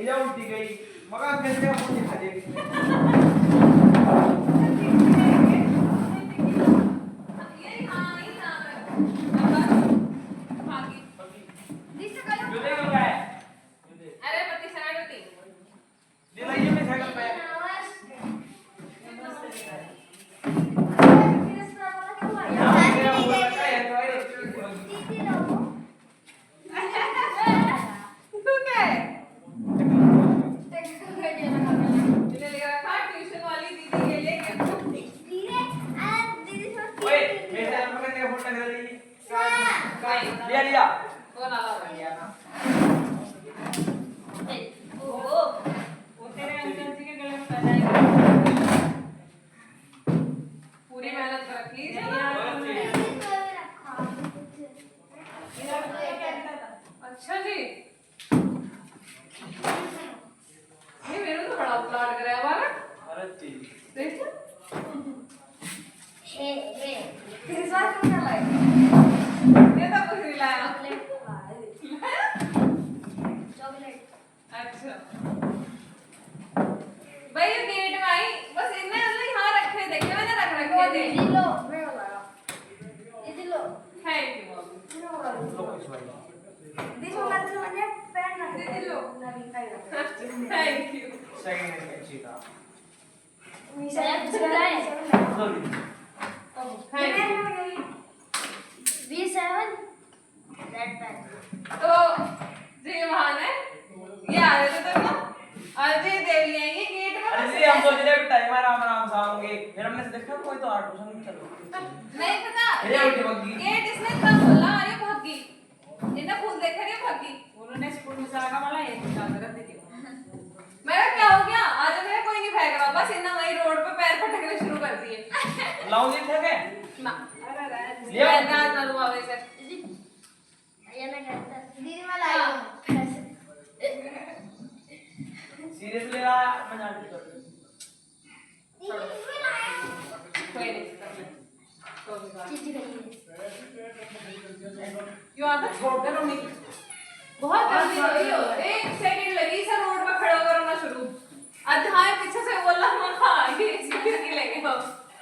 या उल्टी गई मगर कैसे फोन दिखा दे लिया लिया कौन आला लिया ना वो तेरे अंकल जी के गले में पहना है पूरी मेहनत कर रखी अच्छा जी ये मेरे तो बड़ा प्लाट कराया हमारा अरे जी देखो तेरे साथ क्या लाए ये तो कुछ नहीं लाया चॉकलेट अच्छा भाई ये गेट में आई बस इनने मतलब यहाँ रखे देखे मैंने रख रखे थे ये लो मैं लाया ये लो थैंक यू दिस वाला तो मैंने पेन रख दे लो थैंक यू सेकंड अच्छी था मीशा चलाए V7 रेड पेन तो जी महान है ये आ रहे थे तुम अजय देवी है ये गेट में अरे जी हम सोच रहे हैं टाइम आराम आराम से आऊंगे फिर हमने देखा कोई तो ट्यूशन में चलो नहीं पता गेट इसने कब खोला ये भागी इन्हें फूल देख रही है भागी उन्होंने स्कूल में जागा वाला ये क्या कर दी मेरा क्या हो गया आज मेरा कोई नहीं फेंक रहा बस इन्हें वही रोड पे पैर पटकने शुरू कर दिए लाऊं नहीं थे ना ये ना ना लुआ वैसे ये ना कहता दीदी वाला आई सीरियसली आ मजाक कर कोई नहीं चीची करिए यू आर द छोड़ करो नहीं बहुत जल्दी हो एक सेकंड लगी सर रोड पे खड़ा होकर रोना शुरू अध्याय पीछे से बोला मम्मा ये सीरियस नहीं लेंगे हम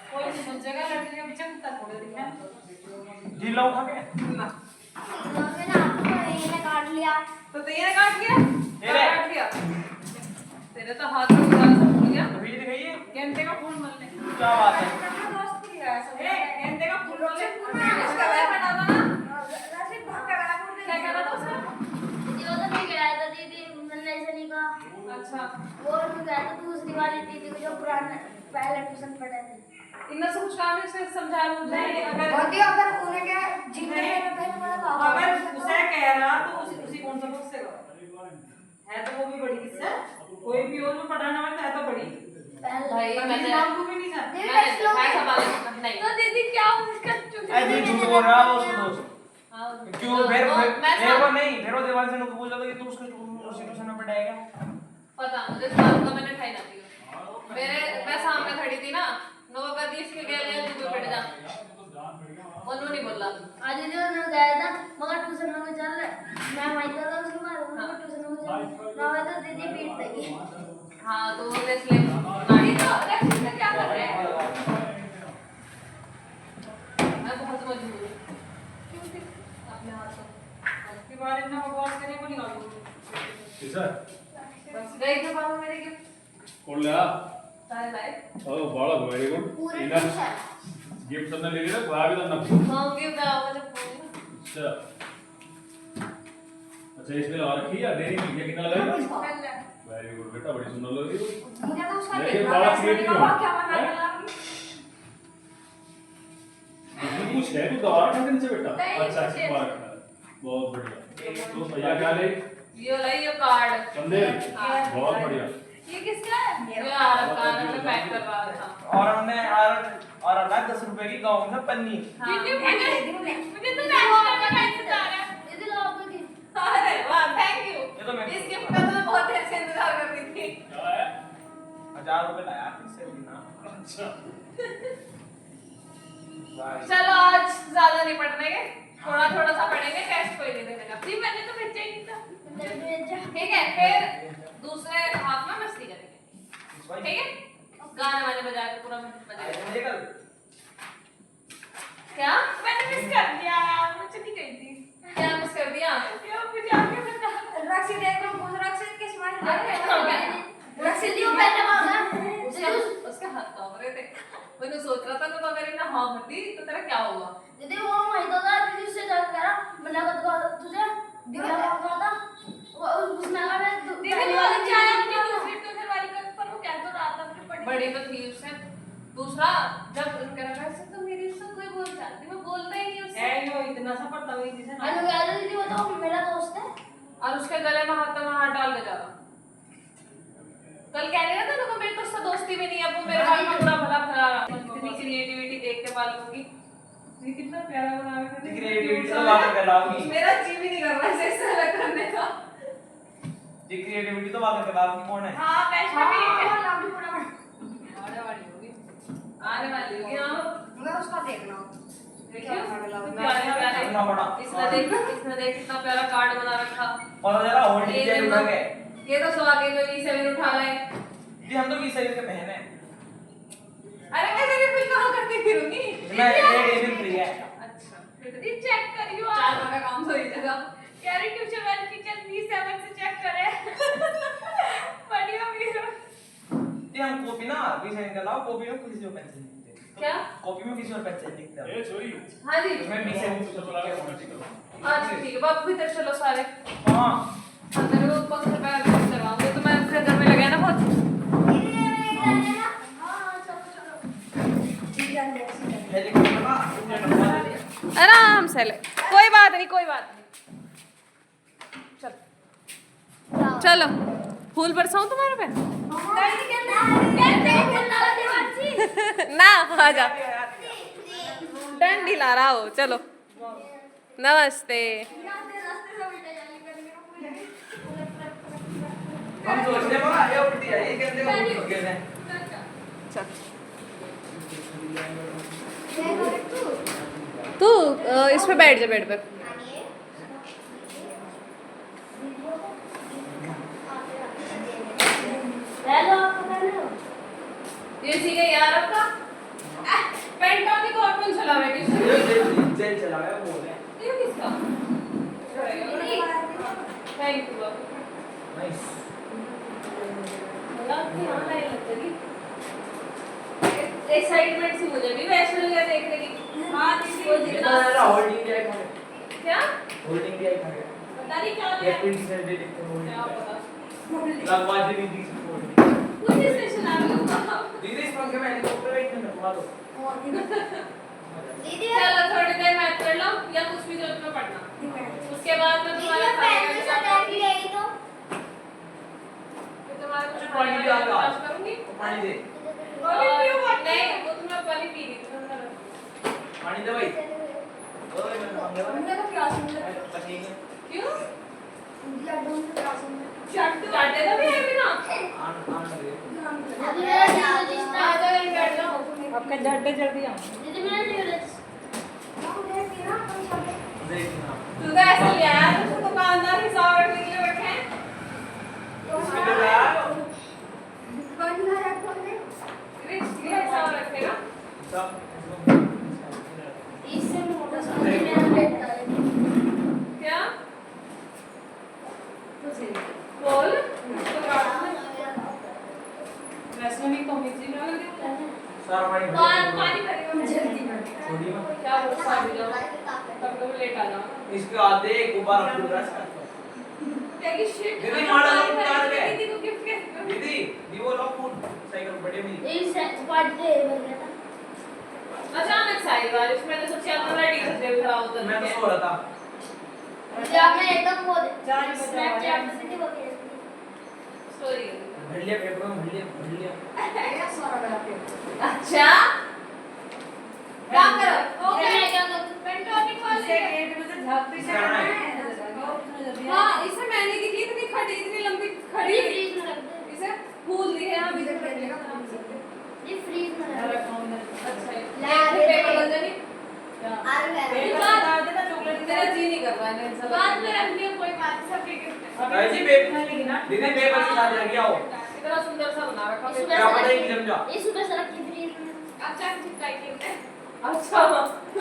कोई नहीं जगह लड़की के पीछे कुत्ता छोड़ दिया ढीला उठा के ना मैंने आपको ये काट लिया तो ये काट लिया काट लिया तेरे तो हाथ में गुलाब सब भूल गया अभी दिखाइए गेंदे का फूल मलने क्या बात है दोस्त की है सब गेंदे का फूल मलने इसका वह हटा दो ना राशि भाग कर आया बोल क्या कर रहा था उसका ये तो नहीं गया था दीदी मलने से नहीं कहा अच्छा वो गया था दूसरी वाली दीदी को जो पुराना पहले ट्यूशन पढ़े थे इतना सब कुछ काम से समझाया मुझे अगर उन्हें क्या जीतने में अगर उसे कह रहा तो उसी कौन सा बुक से है तो वो भी बड़ी किस्सा कोई भी और में पढ़ाना वाला है तो बड़ी भाई मैंने नाम को भी नहीं जानती मैं सवाल नहीं तो दीदी क्या उसका अरे झूठ बोल रहा है उसको दोस्त क्यों फिर वो नहीं फिर वो दीवार से नुक बोल रहा था कि तू उसको उसी ट्यूशन में पढ़ाएगा पता मुझे साल का मैंने ठाई ना थी मेरे मैं सामने खड़ी थी ना नोबा दी इसके गले तू बैठ जा बोलो नहीं बोला आज जो मैं गया था मगर ट्यूशन में चल मैं वहीं था उसके बाद मैं ट्यूशन में चल ना मैं तो दीदी पीट देगी हां तो इसलिए गाड़ी तो रैक्स में क्या कर रहे हैं मैं बहुत मजबूर हूं अपने हाथों के बारे में बकवास करने को नहीं गाऊंगी सर बस गई थे बाबा मेरे गिफ्ट कौन लाया सारे लाए ओ बड़ा वेरी गुड गिफ्ट सबने ले लिया भाई भी तो हां गिफ्ट आओ मुझे अच्छा अच्छा इसमें और रखी है डेरी मिल्क ये कितना लगा वेरी गुड बेटा बड़ी सुंदर लग रही है मुझे तो उसका लेकिन बड़ा क्रिएटिव है क्या बना के लाऊंगी ये कुछ है तो दवा रखने नीचे बेटा अच्छा बहुत बढ़िया तो भैया क्या ले ये लाई ये कार्ड संदेश बहुत बढ़िया ये किसका है ये आरब का मैं पैक करवा रहा था और हमने और अलग 10 रुपए की गांव में पन्नी मुझे तो पैक बता रहा ये लो आपको की अरे वाह थैंक यू ये तो मैं इस गिफ्ट का तो मैं बहुत देर से इंतजार कर रही थी क्या है 1000 रुपए लाया फिर से लेना अच्छा चलो आज ज्यादा नहीं पढ़ने के थोड़ा थोड़ा सा पढ़ेंगे टेस्ट कोई नहीं देने का जी मैंने तो भेजा ही नहीं था ठीक है फिर ठीक है गाना वाने बजा के पूरा मजा क्या मैंने मिस कर दिया मुझे नहीं गई थी क्या मिस कर दिया क्यों मुझे आके बता रक्षित देखो पूछ रक्षित के स्माइल रक्षित क्यों पहले मांगा उसका हाथ कांप रहे थे मैंने सोच रहा था तो अगर इन्हें हाँ भर दी तो तेरा क्या होगा दीदी वो माहित होता दीदी उससे डर करा मैंने कहा तुझे दिखा रहा था वो उसने कहा मैं दीदी वाली चाय अपनी दूसरी ट्यूशन वाली का पर वो कह तो रहा था कि बड़ी तो थी उससे दूसरा जब कह रहा था तो मेरी से कोई बोल चाहती मैं बोलता ही नहीं उससे है यो इतना सा पड़ता हुई जिसे अनु कह रही दीदी वो तो मेरा दोस्त है और उसके गले में हाथ डाल के जा रहा कल कह रही था तो मेरी तो उससे दोस्ती भी नहीं है वो मेरे बाल में पूरा भला भला कितनी क्रिएटिविटी देख के बालों की ये कितना प्यारा बना रखा है क्रिएटिविटी तो बात कर रहा हूं मेरा जी भी नहीं कर रहा है ऐसे अलग करने का ये क्रिएटिविटी तो बात कर रहा हूं कौन है हां वैष्णवी हाँ लंबी पूरा आने वाली होगी हां मगर उसका देखना देखिए इसने देख कितना प्यारा कार्ड बना रखा और जरा होल्डिंग ये के उठा के ये तो स्वागत में 20 उठा लाए जी हम तो 20 साइज के पहने हैं अरे मैं तेरे कोई कहां करके फिरूंगी मैं ये भी फ्री है अच्छा ये चेक करियो चार का काम तो ही जगह कह रही ट्यूशन वाली टीचर 27 से चेक करे बढ़िया वीडियो ये हम कॉपी ना 20 साइज का लाओ कॉपी में किसी और पेंसिल लिखते हैं क्या कॉपी में किसी और पेंसिल लिखते हैं ए सोई हां जी उसमें 20 साइज अच्छा ठीक है बाप भीतर चलो सारे हां अंदर वो पंखे पे करवाऊंगी तो मैं फिर घर में लगे ना बहुत आराम से ले कोई बात नहीं चलो चलो फूल बरसाऊं तुम्हारे पे ना आ जा डंडी ला रहा हो चलो नमस्ते हम सोचते हैं ये उल्टी है ये कहते हैं उल्टी हो गए हैं तू इस पे बैठ जा बेड पे ये सी गई यार आपका पेंटोनिक और कौन चला बैठी जेल चला गया वो है ये किसका थैंक यू नाइस एक्साइटमेंट सी मुझे भी वैष्णो का देखने की हां दीदी वो जितना होल्डिंग दिया है क्या होल्डिंग दिया है पता नहीं क्या ये है प्रिंट से दे देखते हो क्या पता लगवा दी दीदी से होल्डिंग पुलिस स्टेशन आ गया दीदी इस पंखे में हेलीकॉप्टर वेट में रखवा दो दीदी चलो थोड़ी देर मैथ कर लो या कुछ भी जरूरत में पढ़ना उसके बाद मैं तुम्हारा तुम्हारा कुछ पानी भी आ गया। पास करूंगी पानी दे नहीं वो तुम्हें पानी पी रही थी पानी दे भाई ओए मैं मांगेगा हमने तो क्लास में क्यों लड्डू में क्लास में चाटे तो भी है बिना आन आन दे दीदी मेरा न्यूरोलॉजिस्ट आ जाओ यहीं बैठ जाओ आपका झट्टे चढ़ दिया दीदी मेरा न्यूरोलॉजिस्ट देखना तू तो ऐसे ले आया तो दुकानदार हिसाब रखने के लिए बैठे हैं इसमें तो यार रिच के हिसाब रखेगा सब इससे मोटा सा मेरा बेटा है क्या बोल तो काट वैसे नहीं तो मिर्ची ना लगे सारा पानी पानी भरेगा जल्दी छोड़ी मत क्या बोल साथ जाओ तब तो लेट आ जाओ इसके आधे गुब्बारा फूल रहा है तेरी शिट दीदी मारा लो उतार के दीदी को गिफ्ट कैसे दीदी दी वो लो फूल साइकिल बड़े में इस पार्टी दे बन गया था अचानक से आई बारिश मैंने सोचा अब रेडी कर दे रहा होता मैं तो सो रहा था जब मैं एकदम वो चार स्नैपचैट पे से हो गया सॉरी भलिया पेपर में भलिया मेरा सारा मेरा अच्छा क्या करो हो मैं गया क्या करूं पेंटोनिक वाले गेट में से झांकते जाना है हां इसे मैंने की इतनी खड़ी इतनी लंबी खड़ी फ्रीज में रख दे इसे फूल दिए हैं अभी तक ये फ्रीज में रख दे अच्छा ला ये पेपर बन जानी आर में तेरा जी नहीं कर रहा है बाद में रख लियो कोई बात सब गिफ्ट भाई जी पेपर दीदी पेपर के साथ लग गया हो कितना सुंदर सा बना रखा ये है। क्या पता है कि समझा ये सुबह से रखी फ्री अच्छा चिपकाई के है। अच्छा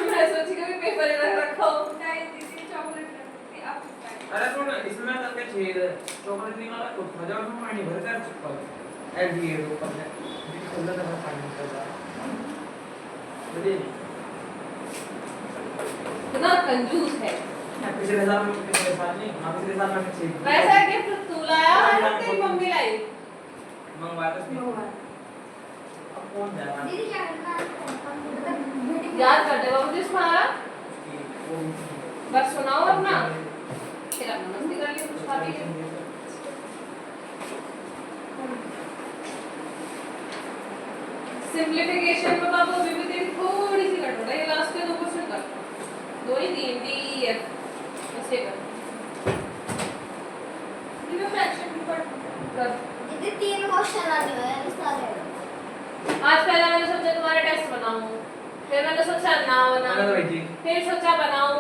मैं सोची कि पेपर रख रखा हो। नहीं दीदी चॉकलेट रखी आप चिपकाई। अरे सुन इसमें करके छेद चॉकलेट नहीं वाला तो मजा में पानी भर कर चिपका एलडी के ऊपर से खुला था पानी निकल रहा मुझे इतना कंजूस है। पिछले साल नहीं हाँ पिछले साल में छेद वैसा गिफ्ट तू लाया है तेरी मम्मी लाई। मंगवाया था उसने अब कौन जा रहा दीदी क्या करना याद कर दे बाबू जी तुम्हारा वो बस सुनाओ अपना फिर अपना मस्ती कर लिए कुछ खा पी के। सिंपलीफिकेशन में बाबू अभी भी तेरी थोड़ी सी कट हो रही है लास्ट के 2 क्वेश्चन कर दो ही 3 डी एफ ऐसे कर दीदी फ्रैक्शन भी पढ़ कर। दीदी 3 क्वेश्चन आने हैं सारे आज पहले मैंने सोचा तुम्हारे टेस्ट बनाऊं फिर मैंने सोचा ना मैंने तो बनाऊं भाई जी फिर सोचा बनाऊं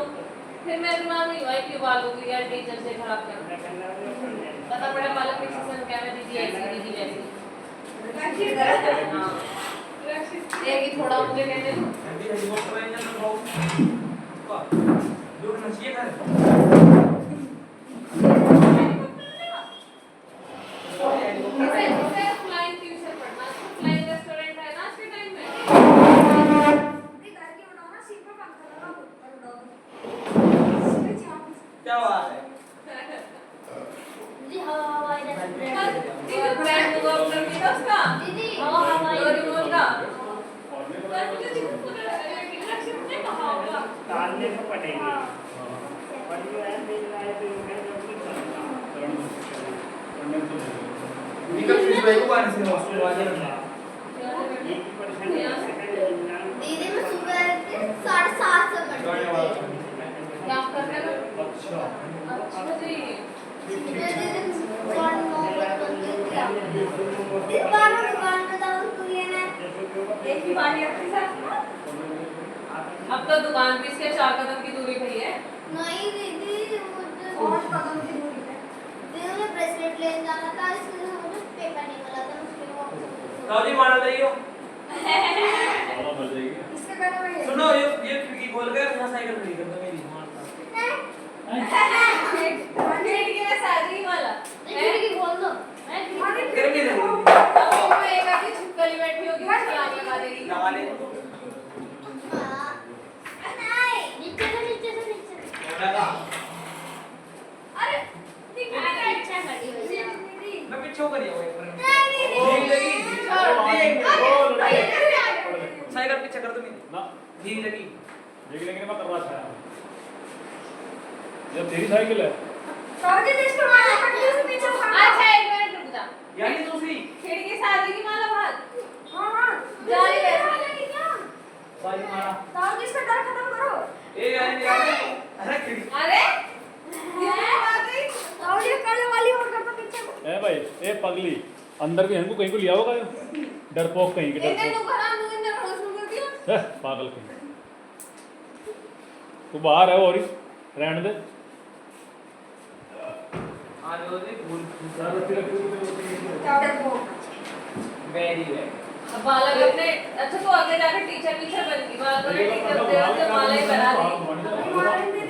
फिर मेरे दिमाग में हुआ कि बालों यार टीचर से खराब कर पता पड़ा बालों की सेक्शन क्या है दीदी ऐसी दीदी वैसी हाँ ये कि थोड़ा मुझे कहने दो। अभी हेलीकॉप्टर है ना बहुत दूर न चाहिए घर इसे फ्लाइंग ट्यूशन पढ़ना फ्लाइंग रेस्टोरेंट है ना आज के टाइम में। क्या बात है दीदी हवाई रेस्टोरेंट दीदी ब्रांड होगा अपना भी उसका दीदी हवाई हवाई डोरेमोन का पर मुझे इंस्ट्रक्शन में कहा होगा डालने को पड़ेगी और ये है मेरी लाइफ में जब कुछ चलता निकल फिर भाई को पानी से हॉस्पिटल वाले ने दीदी मैं सुबह 7:30 से पढ़ती थी क्या कर रहे हो। अच्छा अच्छा जी दुकान में जाओ तू लेना एक ही बारी अपने साथ अब तो दुकान भी इसके 4 कदम की दूरी पे ही है। नहीं दीदी मुझे 5 कदम की दूरी पे दीदी मुझे ब्रेसलेट लेने जाना था इसलिए मुझे पेपर नहीं मिला था उसके वापस काजी मॉडल है यो इसके बारे में सुनो ये खिड़की खोल कर यहां साइकिल खड़ी कर दो मेरी खिड़की में साजरी वाला खिड़की खोल दो मैं करके दे अब मैं एक आके छिपकली बैठी होगी छलांग लगा देगी। लगा ले नीचे से लगा अरे अच्छा खड़ी हुई है मैं पीछे कर दिया वो एक नहीं, भीग लगी नहीं साइकिल पीछे कर दो मेरी ना भीग लगी देख लेंगे मैं करवा था ये तेरी साइकिल है इसको मारा पट्टी से पीछे अच्छा 1 मिनट रुक जा यानी दूसरी खिड़की साजरी की माला बाहर हां जारी है सारी मारा ताऊ इसका डर खत्म करो ए यानी अरे खिड़की अरे ये बात है ताऊ ये काले वाली और करता पीछे को ए भाई ए पगली अंदर भी हमको कहीं को लिया होगा डरपोक कहीं के इतने डरपोक नुकसान मुझे अंदर होश में कर दिया। पागल कहीं तू बाहर है और ही रहने दे आज वो दे फूल वेरी वेरी अब बालक अपने अच्छा तो आगे जाकर टीचर बन गई बालक ने टीचर से माला ही बना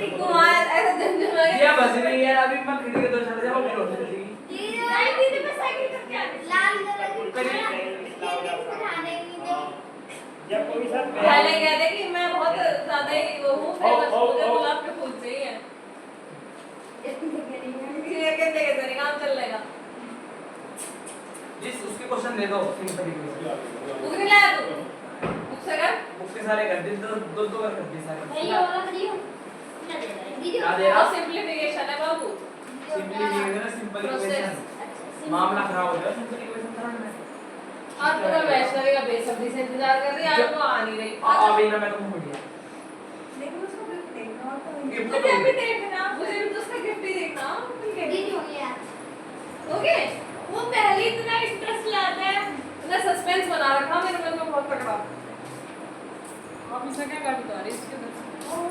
दी कुमार ऐसा झंझट में ये बस नहीं यार अभी मैं खिड़की तो चढ़ जाऊं फिर होने लगी नहीं दीदी मैं साइकिल करके आ रही लाल कलर की दिखाने नहीं दे जब कोई सब पहले कहते कि मैं बहुत ज्यादा ही वो हूँ फेमस मुझे गुलाब के फूल चाहिए ये कहते कहते काम चल लेगा जिस उसके क्वेश्चन दे दो सिंपल ही बुक नहीं लाया तू बुक से कर बुक के सारे कर दे दो बार कर दे सारे मैं ये वाला खड़ी हूं क्या दे रहा है दीदी क्या दे रहा और सिंपलीफिकेशन है बाबू सिंपली नहीं है ना सिंपल इक्वेशन मामला खराब हो गया सिंपल इक्वेशन कराना है आज पूरा वैष्णवी का बेसब्री से इंतजार कर रही है आज वो आ नहीं रही अभी ना मैं तुमको बढ़िया लेकिन उसको गिफ्ट देखना गिफ्ट मुझे भी देखना मुझे भी तो उसका गिफ्ट ही देखना दीदी हो गया ओके वो पहले इतना इंटरेस्ट लाता है इतना सस्पेंस बना रखा मेरे मन में बहुत तगड़ा आप इसका क्या कर बता रही इसके अंदर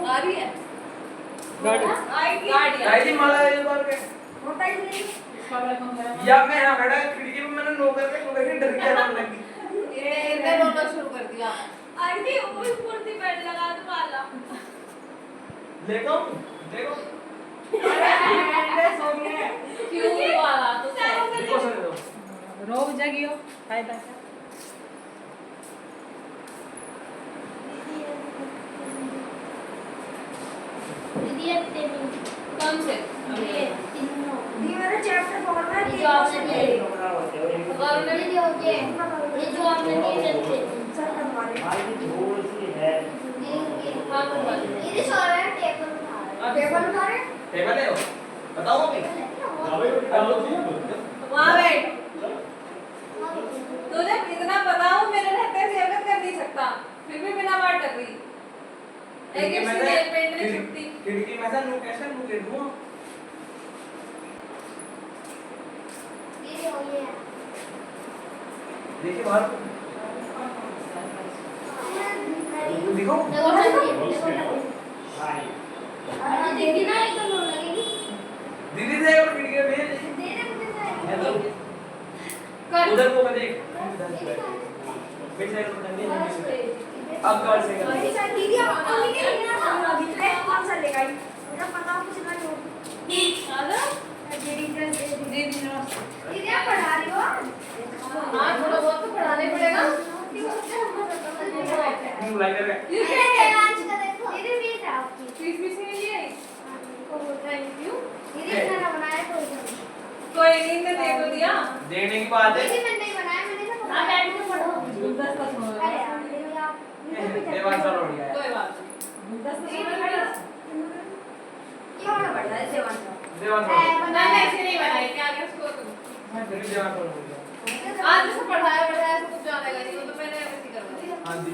आ रही है गाड़ी माला ये बार के मोटा ही नहीं या मैं यहां बैठा खिड़की में मैंने नौकर के डर गया रोने लगी। ये इधर रोना शुरू कर दिया। आंटी वो कुर्ती पैंट लगा दो वाला देखो देखो क्यों वाला तो देखो सर दो रोब जगियो फायदा क्या? दीदी ये तीनों कौन से? ये तीनों ये मेरा चैप्टर पकड़ना है ये जो आपने दिए कमरा होते हो एक वरुण ने दीदी हो गए ये जो आपने दिए रहते सर हमारे भाई की धूल सी है हाँ करवा दे। ये सो रहा है टेबल उठा रहा है टेबल उठा रहे टेबल है वो बताओ अभी वहाँ बैठ। तुझे इतना पता हो मेरे रहते सेवक कर नहीं सकता फिर भी बिना बात कर रही एक नेल पेंट ने छुट्टी खिड़की में से लोकेशन मुझे दूं ये हो गया देखिए बाहर दिखो देखो भाई दीदी ना एक तो लगेगी दीदी से और खिड़की में भेज दे दे मुझे हेलो कर उधर को देख पीछे को डंडी अब गौर से कर दीदी अभी नहीं ना अभी कौन सा लेगा मुझे पता हो कुछ नहीं हो आजा दीदी दीदी नमस्ते। दीदी आप पढ़ा रही हो हाँ थोड़ा बहुत तो पढ़ाना ही पड़ेगा। क्यों लाइक कर You ये can get आज का देखो दीदी भी था आपकी फीस भी से लिए आई। Thank you. दीदी खाना बनाया कोई नहीं कोई नहीं ने दे को दिया। देखने की बात है दीदी मैंने नहीं बनाया मैंने सब हाँ बैठ के पढ़ो। दस तक हो अरे यार दीदी आप देवान सर हो गया कोई बात नहीं। दस तक हो गया। ये होना पड़ता है सेवन का देवान सर नहीं नहीं ऐसे नहीं बनाई क्या क्या उसको तुम। फिर देवान सर हो गया आज जैसे पढ़ाया पढ़ाया तो कुछ जानेगा नहीं तो मैंने ऐसे ही करवा दिया। हां जी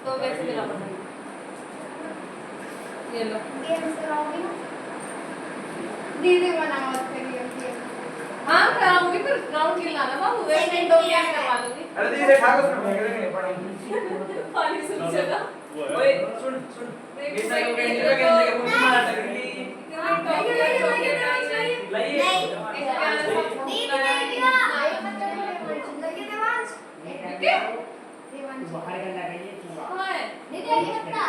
तो वैसे मिला पढ़ाई। ये लो। गेम्स कराओगी ना दीदी बनाओ फिर ये हाँ कराऊंगी फिर ग्राउंड खेलना ना बाबू वैसे इंडोर गेम करवा लूंगी। अरे दीदी ठाकुर से मैं करेंगे पढ़ाऊंगी खाली सुन जगह। ओए सुन सुन ये सब लोग कहने लगे कि मुझे मार टकरी लाइए बाहर का लगाइए दीदी ये बता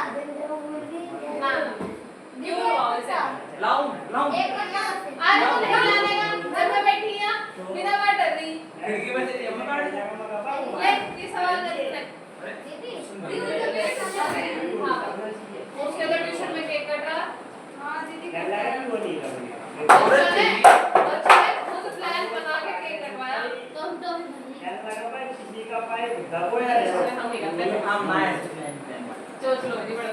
लाऊं लाऊं एक बता आज तो नहीं लाने का घर में बैठी है बिना बात डर रही खिड़की में से ये मत काट ले ये सवाल कर ले दीदी हाँ उसके बाद ट्यूशन में केक कट रहा हां दीदी क्या लगा वो नहीं बच्चे ने खुद प्लान बना के केक कटवाया तुम तो क्या लगा भाई किसी का पाए दबोया है हम नहीं करते हम माय सोच लो नहीं बड़ा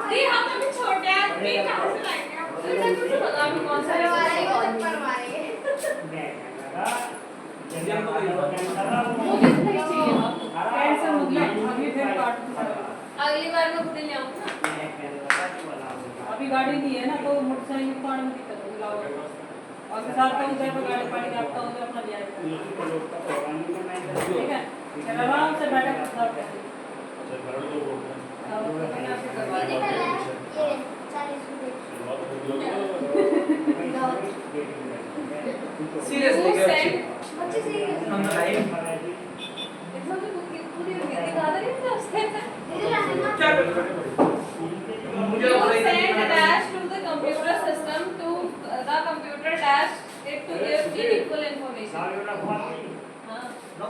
दी हम अभी छोटे हैं दी कहां से लाएंगे तुझे कुछ पता नहीं कौन सा परवारी को चक्कर मारेंगे मैं लगा जल्दी हमको कोई मुझे नहीं चाहिए कैंसर हो गया अभी फिर काट अगली बार मैं खुद ले आऊंगा अभी गाड़ी नहीं है ना तो मोटरसाइकिल को आने में दिक्कत होगी लाओ और के साथ तो उधर पे गाड़ी पाड़ी आपका उधर अपना ले आएगा ठीक है चल आराम से बैठा कर साथ दीदी का ये 40 सीरियसली बच्चे सीरियस हम लाइव इसमें तो पूरी दीदी का आदर नहीं था उसके दीदी लाने ना चल मुझे You send dash to the computer system to the computer dash it to give meaningful information. हाँ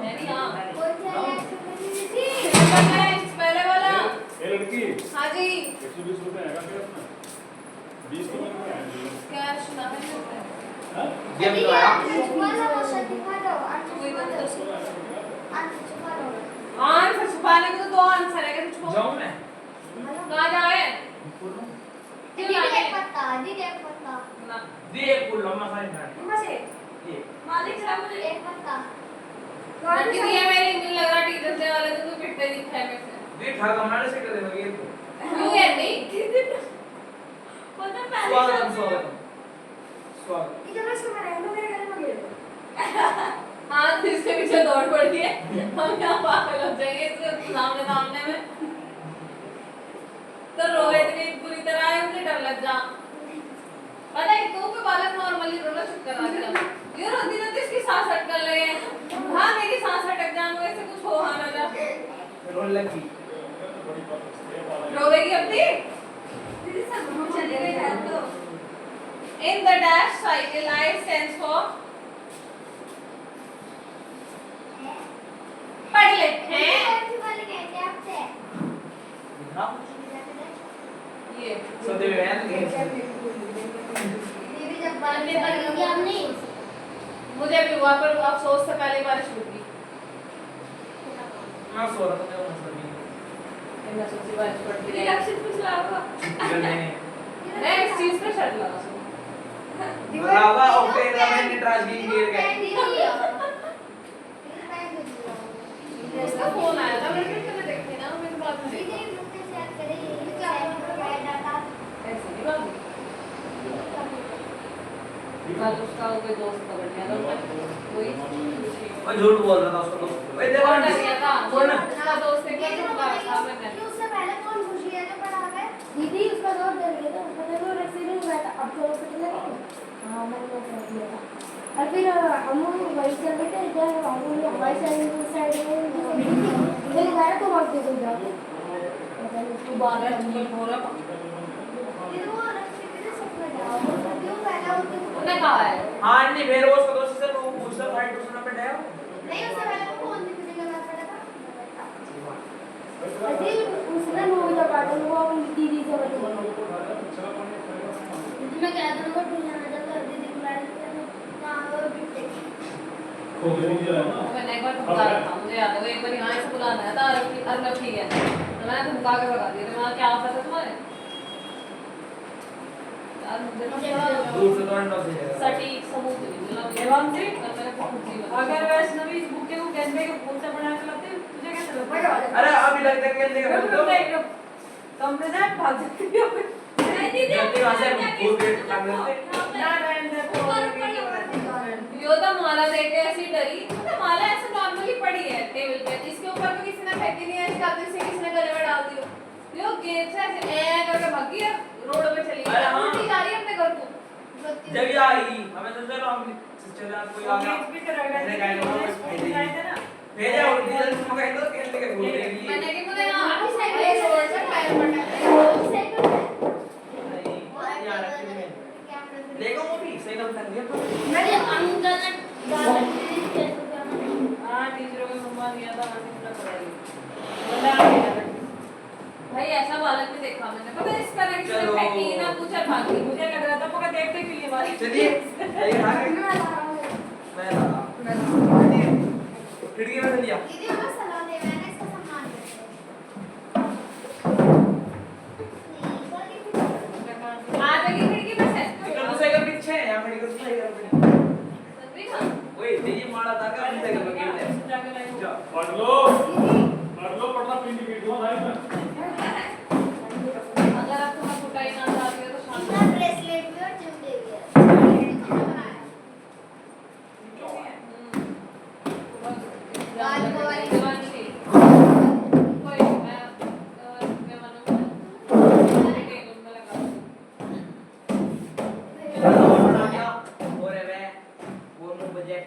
है नहीं हाँ कोई चाहिए दीदी पहले वाला ये लड़की हाँ जी 120 रुपए है क्या अपना 20 रुपए में है कैश ना है हां गेम तो आया वाला वो शर्ट दिखा दो कोई तो छुपा दो आंसर छुपाने को तो दो आंसर है कि छुपा जाऊं मैं कहाँ जाए दीदी एक पत्ता दीदी एक पत्ता ना दी एक फूल लम्बा साइन है बस ये मालिक साहब मुझे एक पत्ता लड़की दी है मेरी नहीं लग रहा टीचर से वाले तो तू पिटते दिखा है मेरे से दी ठाक हमारे से कर देना ये तो क्यों है नहीं पता पहले स्वागतम स्वागतम स्वागत ये जब इसको बनाया तो मेरे गले में गिर गया हाँ तो इसके पीछे दौड़ पड़ती है हम यहाँ पागल हो जाएंगे इसके सामने सामने में तो रोहित भी पूरी तरह है मुझे डर लग जा पता है तो पे बालक नॉर्मली रोना चुप करा दिया ये रोती रहती इसकी सांस अटकल ले लगे हाँ मेरी सांस अटक जान वैसे कुछ हो हाँ ना जा रोने लगी रोवेगी अपनी दीदी सब चले गए हैं तो in the dash cycle I stands for पढ़ ले हैं वाले कहते हैं आपसे हाँ ये सदैव वैन के दीदी जब बाद में पढ़ेंगे हमने मुझे भी हुआ पर अफसोस से पहले बारिश रुक गई मैं सो रहा था मैं मसला नहीं इतना सोची बारिश पड़ती दीदी है लक्ष्य कुछ लाओगा करने मैं इस चीज पे शर्त लगा सकूं लावा ओके रमेन ने ट्रांस की गिर गए इसका फोन आया था मैं फिर कभी देखी ना मैंने बात में देखा ऐसे नहीं बात कल उसका कोई दोस्त पकड़ लिया था कोई और झूठ बोल रहा था उसका दोस्त ओए देखो पकड़ लिया था बोल ना उसका दोस्त एक बार चुप रहा था मैंने उससे पहले कौन खुशी है जो पढ़ा है दीदी उसका दोस्त डर गया था उसका दोस्त एक्सीडेंट हुआ था अब तो हॉस्पिटल है हाँ मैंने वो कर दिया था और फिर हम वहीं चल रहे थे जब हम हमारी साइड में इधर गया तो वक्त दे दो जाओ तू बाहर नहीं हो रहा फिर वो रस्ते पे से सब जाओ क्यों पहला होते उन्हें कहा है हां नहीं फिर वो उसका दोस्त से वो पूछता फाइट उसने पे डाया नहीं उससे पहले वो कौन सी किसी के साथ पढ़ा था और फिर उसने मूवी का पार्ट वो अपनी दीदी से बता मैं कह दूं वो दुनिया में कर दीदी बुला रही थी हां वो भी मैंने एक बार धमका रहा था मुझे याद है वो एक बार यहाँ से बुलाना आया था अरनब ठीक है तो मैंने धमका के भगा दिया मैं क्या ऑफर है तुम्हारे यार मुझे ना थोड़ा दूर से तो अंडा से जाएगा सटीक सबूत नहीं मिला एवं जी कल मैंने बहुत जी अगर वैष्णवी इस बुके को गेंदे के फूल से बना के लाते तुझे कैसे लगता है अरे अभी लगता है खेलने का तो कमरे से भाग सकती हो नहीं दीदी जब वहां से फुल गेट कर देते ना रहने दे यो तो माला देख के ऐसी डरी तो माला ऐसे नॉर्मली पड़ी है टेबल पे इसके ऊपर तो किसी ने फेंकी नहीं है इसका तो इसे किसी ने गले में डाल दियो यो गेट से ऐसे करके भागी है रोड पे चली अरे गई हाँ। उल्टी जा रही है अपने घर को जब ये आई हमें तो चलो हम सिस्टर यार कोई आ गया मैंने कहा ना भेजा और डीजल को कह दो खेलने के भूल गई मैंने कि मुझे यहाँ आके साइकिल रोड से टायर पटा नहीं यार एक्चुअली में देखो वो भी सही नाम कर दिया मैंने अंदर हां टीचरों को मम्मा दिया था वहां से पूरा कराई बोला आ गया भाई ऐसा बालक भी देखा मैंने पता है इस तरह की चलो। फेंकी ना पूछा भागी मुझे लग रहा था मगर देखते के लिए बारी चलिए ये हां मैं लगा खिड़की में से लिया दीदी हमें सलाह दे मैंने इसका सम्मान आ जाएगी खिड़की में से इधर दूसरे का पीछे है या मेडिकल से लेकर अपने सभी हां ओए ये मारा था का दूसरे का खेल ले जाके लाइन जा पढ़ लो पढ़ना पिंडी वीडियो लाइव में अगर आप तुम्हें कुटाई ना चाहती हो तो शांत इसका ब्रेसलेट भी और जूते भी है बनाया गाल को वाली दिवाली कोई मैं मानूंगा अरे मैं लगा बना क्या और है वे वो नो बजट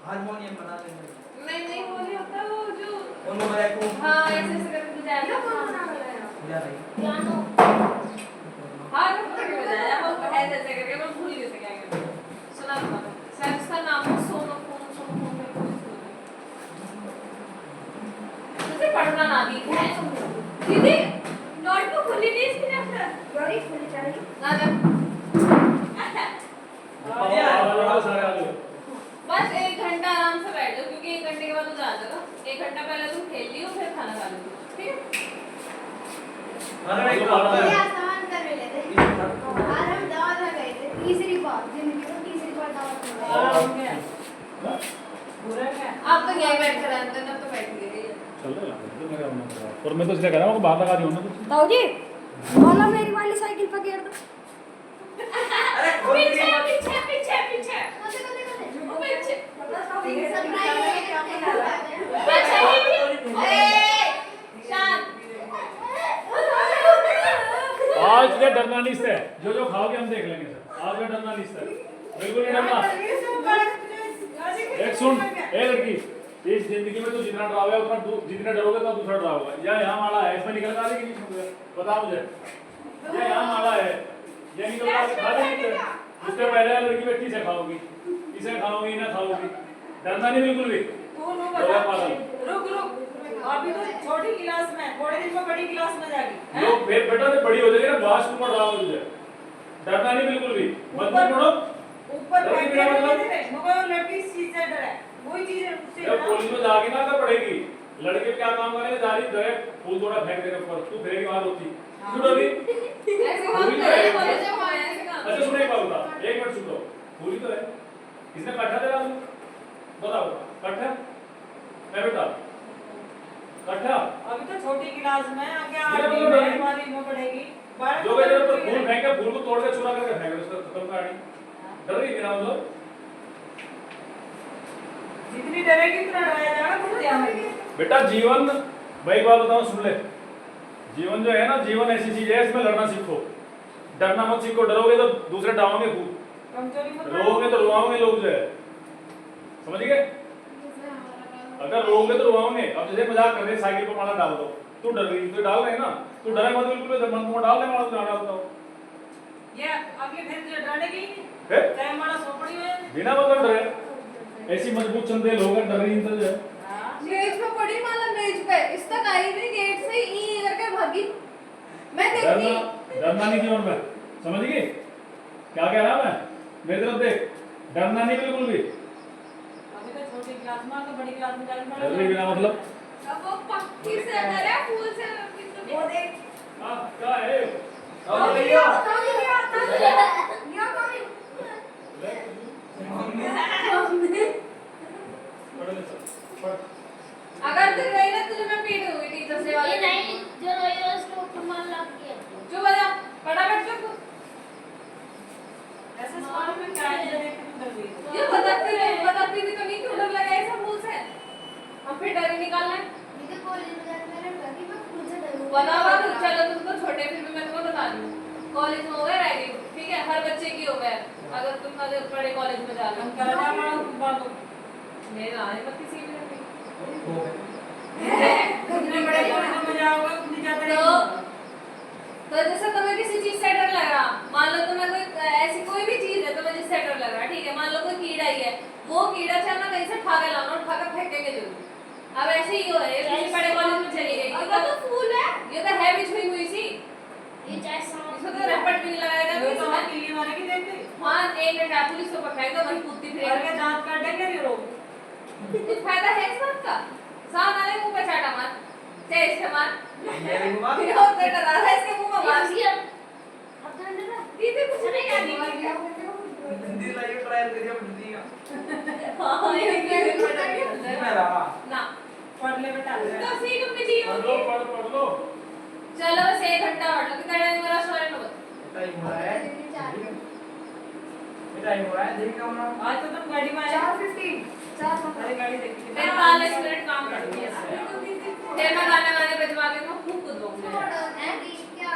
हारमोनियम बना देंगे नहीं वो नहीं होता वो जो वो नो बजट को हाँ ऐसे करके बजाया ना कौन बना रहा है जा रही पियानो हाँ तो पता नहीं बजाया वो है जैसे करके मैं भूल गई थी क्या कहते हैं सुना था शायद उसका नाम है सोनोफोन मुझे पढ़ना ना दी है दीदी नोटबुक खुली नहीं इसकी ना गौरी खुली चाहिए ना ना सारे आ गए बस 1 घंटा आराम से बैठ जाओ क्योंकि 1 घंटे के बाद तो जा जाएगा 1 घंटा पहले तुम खेल लियो फिर खाना खा लो ठीक है अरे एक काम ये कर आसान कर लेते हैं आज हम दावत में गए थे तीसरी बार जिंदगी में तीसरी बार दावत में गए और क्या पूरा क्या आप तो यहीं बैठ कर अंदर ना तो बैठ गए चल रहा है मेरा मन कर रहा है और मैं तो इसलिए कह रहा हूं बाहर लगा दी हूं ना कुछ ताऊ जी बोला मेरी वाली साइकिल पर गिर दो अरे पीछे पीछे पीछे पीछे कोते कोते कोते वो पीछे सरप्राइज अच्छा ए शांत आज ये डरना नहीं इससे जो खाओगे हम देख लेंगे सर आज ये डरना नहीं इससे बिल्कुल नहीं डरना सुन ए लड़की, इस जिंदगी में तू जितना डरावे उतना जितना डरोगे तो दूसरा डराओगे। या यहाँ माला है, इसमें निकल आ रही कि नहीं? बता मुझे, ये यहाँ माला है, ये निकल आ रही खा लेगी? उससे पहले लड़की बैठी से खाओगी, इसे खाओगी ना खाओगी, डरना नहीं बिल्कुल भी। रुक अभी तो छोटी क्लास में, थोड़े दिन में बड़ी क्लास में जाएगी। लोग फिर बेटा से बड़ी हो जाएगी ना, बास ऊपर डराओगे तुझे, डरना नहीं बिल्कुल भी। मत पढ़ो ऊपर मतलब लड़की चीज से डरे, वही चीज है उससे। जब पुलिस में जाएगी ना तो पढ़ेगी। लड़के क्या काम करेंगे, जा रही डायरेक्ट फूल थोड़ा फेंक देने ऊपर, तू फेंकेगी वहां होती छूटो भी ऐसे काम करे कॉलेज में आए ऐसे काम। अच्छा सुने एक बात बता, एक मिनट छूटो, पूरी तो है इसने कट्ठा दे रहा हूं, बताओ कट्ठा मैं बेटा कट्ठा अभी तो छोटी क्लास में आगे ये आगे बोलो नहीं। हमारी में पढ़ेगी। जो कहते हैं फूल फेंके, फूल को तोड़ के चुरा करके फेंक दे, उसका खत्म कहानी। डर रही है ना मतलब जितनी डरेगी उतना डराया जाएगा, खुद ध्यान रखिए। बेटा जीवन, मैं एक बात बताऊं सुन ले, जीवन जो है ना, जीवन ऐसी चीज है, इसमें लड़ना सीखो, डरना मत सीखो। डरोगे तो दूसरे डालोगे खूब, कमजोरी मत रोओगे तो रुआओगे लोग जो है, समझ गए? अगर रोओगे तो रुआओगे। अब जैसे मजाक कर रहे साइकिल पर माला डाल दो, तू डर रही तो डाल रहे ना, तू डरे मत बिल्कुल, जब मन को डाल दे माला, तो डालता हूं ये अगले फिर जो डरेगी फिर चाहे हमारा सोपड़ी है बिना मतलब डरे। ऐसी मजबूत चंदेल होकर डर रही तो जो है। मेज पे पड़ी माला, मेज पे इस तक आई भी गेट से ही करके भागी। मैं देखती डरना नहीं जीवन में, समझ गई क्या कह रहा मैं? मेरी तरफ देख, डरना नहीं बिल्कुल भी। अभी तो छोटी क्लास में, तो बड़ी क्लास में जाके डर रही बिना मतलब अब वो पक्की से अंदर है, फूल से वो देख क्या है? अब भैया अगर तू गई ना तुझे मैं पीट दूंगी टीचर से वाले। ये नहीं जो रोई रोज को कमाल लग गया। चुप हो जा, फटाफट चुप। ऐसे सवाल में क्या है जो देख के डर गई। ये बताती थी तो नहीं क्यों डर लगा ऐसा मुंह से। अब फिर डर ही निकालना है। मुझे कॉलेज में जाकर मैंने लगी मैं खुद से डरूंगी। बताओ तो चलो, तुम तो छोटे फिर भी मैं तुम्हें बता रही हूँ। कॉलेज में हो गए रैगिंग, ठीक है, हर बच्चे की हो गए। अगर तुम अगर बड़े कॉलेज में जा रहे हम हो, करना हमारा बात हो। मेरे आने मत किसी भी नहीं। कितने बड़े कॉलेज में जाओगे उतनी ज्यादा तो जैसे तुम्हें किसी चीज से डर लग रहा, मान लो तुम्हें कोई ऐसी कोई भी चीज है तुम्हें जिससे डर लग रहा, ठीक है, मान लो कोई कीड़ा ही है, वो कीड़ा चाहे ना कहीं से उठा के लाना, उठा कर फेंकेंगे जरूर। अब ऐसे ही हो है, किसी बड़े कॉलेज में चली गई, ये तो फूल है, ये तो है भी छुई हुई सी, ये चाहे सांप इसको तो रपट भी नहीं लगाएगा ये तो इसमें। हम किल्ली मारे की देखते हाँ, एक मिनट आप पुलिस को पकड़ेगा, वही कूदती और फिरेगी। के दांत काट देंगे ये लोग। कुछ फायदा है इस बात का? सांप आने मुंह पे चाटा मार, चाहे इसके मार, मेरे को मार ये और डर रहा है इसके मुंह में मार। अब तो अंदर दीदी कुछ नहीं करनी। हिंदी लाइव ट्रायल करिए हिंदी का हाँ, ये नहीं मेरा ना। पढ़ ले बेटा। तो सीख अपनी टीम पढ़ लो चलो बस 1 घंटा पढ़ लो, कितना टाइम मेरा सोने को? टाइम हो रहा है टाइम हो रहा है देखिए हम आज तो तुम गाड़ी में आए 4:15 अरे गाड़ी देखी मैं 40 मिनट काम करती हूँ, फिर मैं गाने वाने बजवा के मैं खूब कूदूंगी। क्या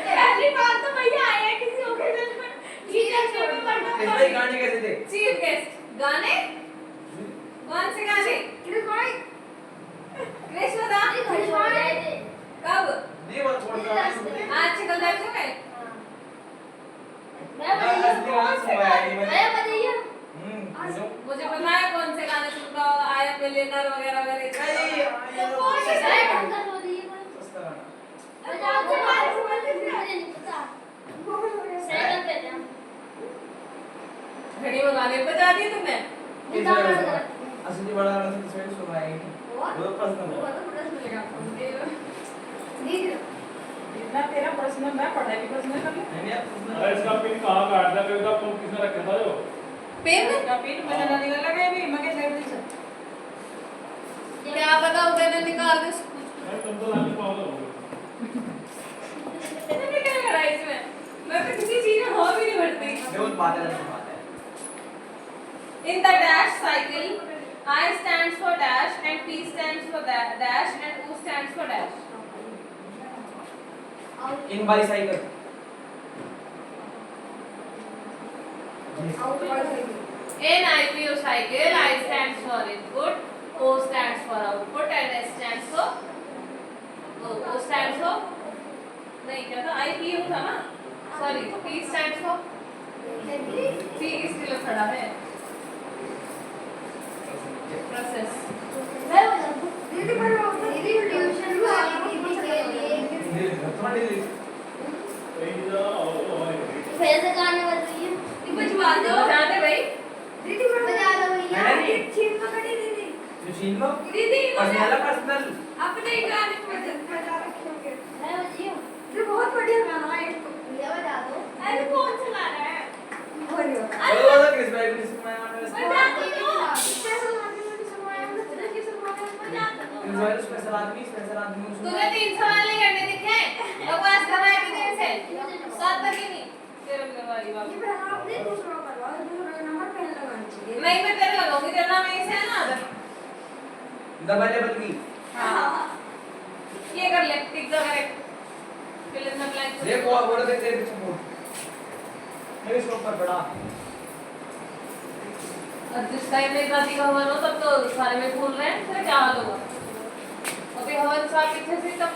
पहली बार तो भैया आए हैं किसी ओकेजन में, टीचर डे में पढ़ना इस भाई गाने कैसे थे चीफ गेस्ट। गाने कौन से गाने? कृष्ण बता कब? नहीं बात छोड़ दो आज कल दर्ज हो गए? मुझे पता है कौन से गाने सुन रहा हो, आई एम मिलियनर वगैरह वगैरह। घड़ी में गाने बजा दिए तुमने? असली बड़ा वाला तो किसी को सुनाई नहीं वो प्रश्न है इतना तेरा प्रश्न मैं पढ़ाई भी प्रश्न कर ले। नहीं आप अरे इसका पिन कहाँ काट दिया? फिर तो तुम किसने रखा था जो? पेन का पिन मैंने ना निकल लगा भी मैं कैसे कर दी क्या पता उधर ने निकाल दे। भाई तुम तो लाने पाओगे मैंने क्या करा इसमें? मैं तो किसी चीज में हो भी नहीं बढ़ती। बहुत बात है In the dash cycle, I stands for dash and P stands for dash and O stands for dash. In bicycle NIPO cycle, I stands for input, O stands for output, and S stands for O stands for नहीं क्या था IPO था ना sorry P stands for P किसके लिए खड़ा है process दीदी ट्यूशन वाली दीदी के लिए फिर से गाने बजाइए बजवा दो बजाते भाई दीदी बजा दो भैया छीन पकड़ी दीदी छीन लो दीदी पर्सनल अपने गाने को बजा रखोगे मैं बजाऊं ये बहुत बढ़िया गाना है भैया बजा दो अरे कौन चला रहा है बोलो क्रिस भाई क्रिस मैं बजा दो स्पेशल आदमी सुनवाया मुझे किस सुनवाया बजा दो क्रिस भाई स्पेशल आदमी तुझे 3 सवाल नहीं करने दिखे बकवास कर रहा है कितने से 7 तक ही नहीं तेरे में वाली बात ये पहला आपने दूसरा करवा दूसरा नंबर पहले लगाना चाहिए मैं तेरे लगाऊंगी तेरा नाम ऐसे है ना आदर डबल लेवल की हां ये कर ले tick the correct fill in the blank देखो और बोलो देख तेरे पीछे बोल मेरे इसके ऊपर बड़ा और जिस टाइम में गाती का हवन हो तब तो सारे में भूल रहे हैं फिर क्या हाल होगा अबे हवन साहब पीछे से तब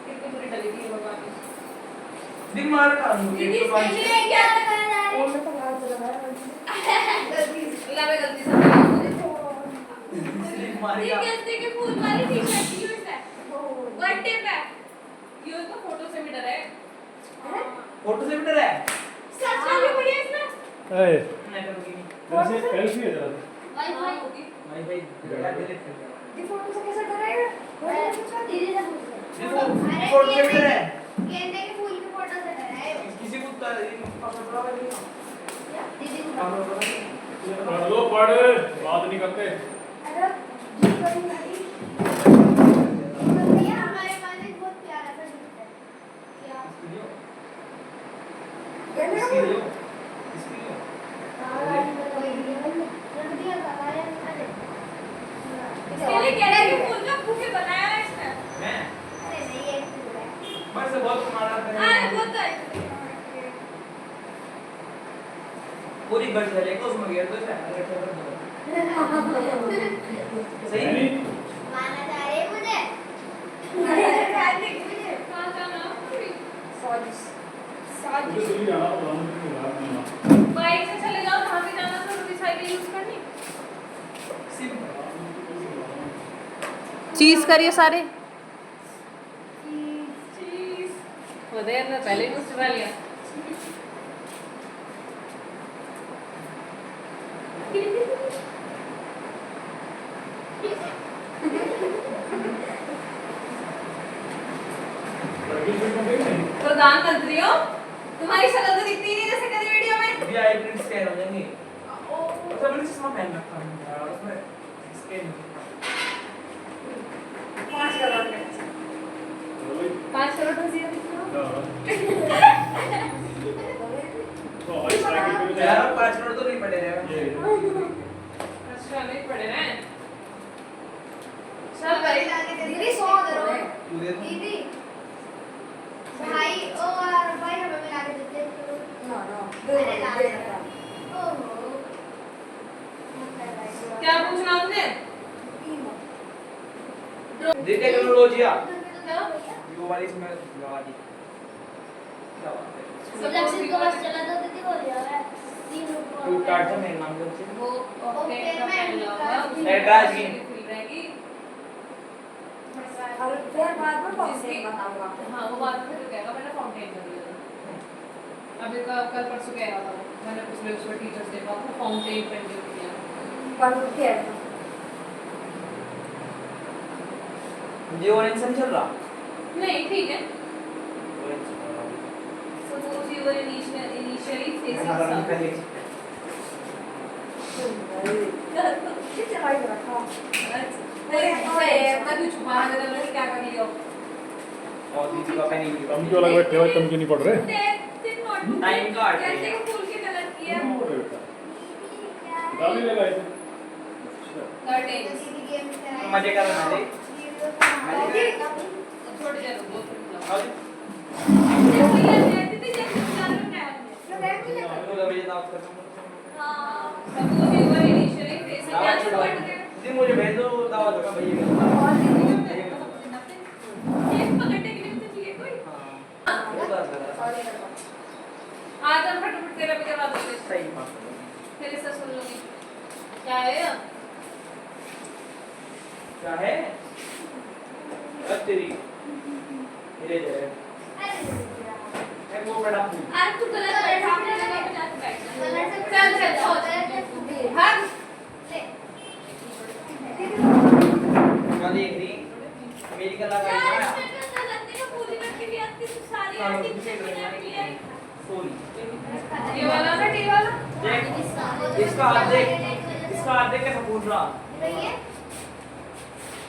कितनी बुरी डली थी भगवान की दिमाग का दीदी इसलिए क्या कर रहा है और मैं तो गाना चला रहा हूँ गलती से ये कहते के फूल वाली टी-शर्ट यूज है बर्थडे पे ये तो फोटो से मीटर है फोटो से मीटर है सच में भी बढ़िया इसमें ए मैं करूंगी कैसे कैसे है जरा वाईफाई होगी भाई भाई डिलीट कर दिया ये फोटो से कैसे करेगा दीदी से पूछ देखो फोटो से मीटर है गेंदे के फूल की फोटो से कराए किसी को पकड़ रहा है दीदी को पढ़ लो पढ़ बात नहीं करते अरे भैया हमारे पास एक बहुत प्यारा सा गिफ्ट है क्या इसके लिए इसके लिए इसके लिए कह रहा है कि फूल का बुके बनाया है इसने मैं अरे नहीं एक फूल है बस बहुत मारा था अरे बहुत है पूरी गट है लेकिन उसमें गिर तो है सही नहीं माना जा रहे मुझे कहां का नाम सॉलिस मुझे दिल्ली जाना तो हम की बात नहीं मानो बाइक से चले जाओ वहां भी जाना तो साइकिल यूज करनी चीज करिए सारे चीज वो देर ने पहले ही कुछ चुरा लिया प्रधानमंत्रियों तुम्हारी शक्ल तो दिखती नहीं जैसे कभी वीडियो में अभी आई प्रिंट स्कैन हो जाएंगे सब लोग चश्मा पहन रखा है यार उसमें स्कैन 5 करोड़ का 5 करोड़ का जीरो तो हमारी साइकिल पे यार 5 मिनट तो नहीं पड़े रहेगा अच्छा नहीं पड़े हैं चल भाई दीदी 100 करो तू दे दो दीदी भाई और भाई हमें मिला के देते ना अरे ला दे ओहो क्या पूछना तुमने दे टेक्नोलॉजी क्या वो वाली इसमें लगा दी क्या बात है सुलक्षित को बस चला दो दीदी हो गया 3 तू काट जा मेरे नाम से वो ओके ओके, मैं एड्रेस की खुल रहेगी और फिर बाद में फाउंटेन बताऊंगा हाँ वो बाद में फिर कहेगा मैंने फाउंटेन कर दिया अभी कल परसों कहेगा वो मैंने पिछले उसमें टीचर्स डे को फाउंटेन पेन किया पर फिर जियो ऑरेंज नहीं चल रहा नहीं ठीक है orange suppose you were initially facing हमारा साउथ पहले किसे भाई रखा मैं कुछ छुपा रहा था मैंने क्या कर लिया और दीदी का पहनी हुई तुम क्यों लग बैठे हो तुम क्यों नहीं पढ़ रहे टाइम का आठ कैसे फूल के कलर किया गाली लगा इसे कर्टेन्स दीदी गेम कराई मजे कर रहा है छोड़ दे दो और जैसे ये दीदी जैसे चालू है तो बैठ के तो बजे दावत करता हूं सब कुछ एक बार इनिशियली फेस से दावा कैंसिल छोड़ो। कर दे जी मुझे भेज दो दावा का भैया का। एक पकड़ने के लिए तो चाहिए कोई हां वो बात कर रहा आज हम फटाफट तेरा भी करवा दोगे सही बात तेरे से सुन लूंगी क्या है क्या है अब तेरी मेरे जे एक वो बड़ा फूल आज तू गलत बैठा अपने जगह पे जाके बैठ कलर से चल चल चल भाग क्या देख रही मेरी कला का यार है इसमें क्या लगती है पूरी करके भी आती तू सारी आती है सॉरी ये वाला ना टी वाला देख इसका हाथ देख कैसा फूल रहा रही है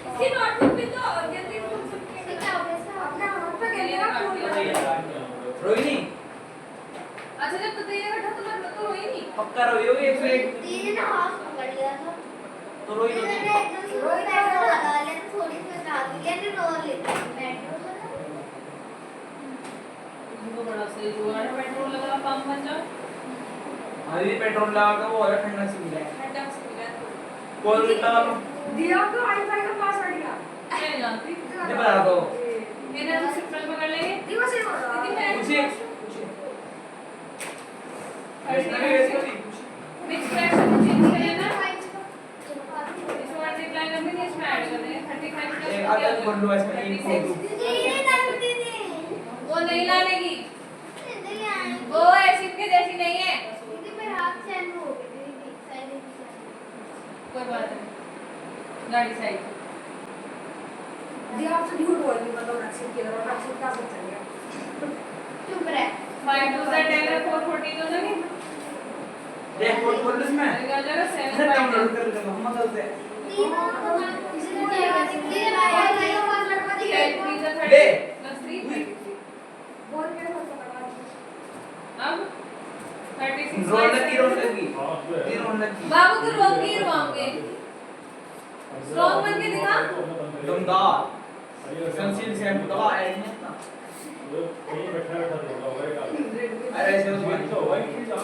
इसकी नोटबुक भी तो जल्दी भूल सकती है क्या हो गया इसका अपना हाथ पे गले का फूल रोहिणी अच्छा जब तो तेरे का तो तो रोई नहीं पक्का रोई होगी 101 तीन ने हाथ पकड़ लिया था तो रोई मैंने होगी एकदम से रोई बैठ लगा लिया तो थोड़ी सी रात लेने रो लेती बैठ इनको बड़ा सही जुगाड़ है पेट्रोल लगा पंप बन जाओ अरे पेट्रोल लगा के वो और ठंडा से मिला है ठंडा से मिला कॉल लगा लो दिया को वाईफाई का पासवर्ड क्या मैं जानती ये बता दो मेरा तो सिंपल पकड़ लेंगे दिवस ही बोल रहा लेकिन मैं पूछिए मिक्स फ्रैक्शन में चेंज करें ना इसमें मल्टीप्लाई करके नहीं इसमें ऐड कर देंगे 35 प्लस एक आधा कर लो इसमें एक को दो वो नहीं लानेगी वो ऐसी के जैसी नहीं है कोई बात नहीं गाड़ी साइड दिया आपसे झूठ बोल रही मतलब रक्षित के और रक्षित क्या सोच रही है चुप रह 5 2 10 है 440 तो नहीं देख कौन बोल इसमें आ जाएगा 7 डाउनलोड 5 कर कर हम कर से दे। बोल के अब 36 रोल लगी रोल लगी बाबू तू रोक ही रुआओगे स्ट्रॉन्ग बन के दिखा दमदार संसील शैम्पू दवा ऐड नहीं था अरे ऐसे उसमें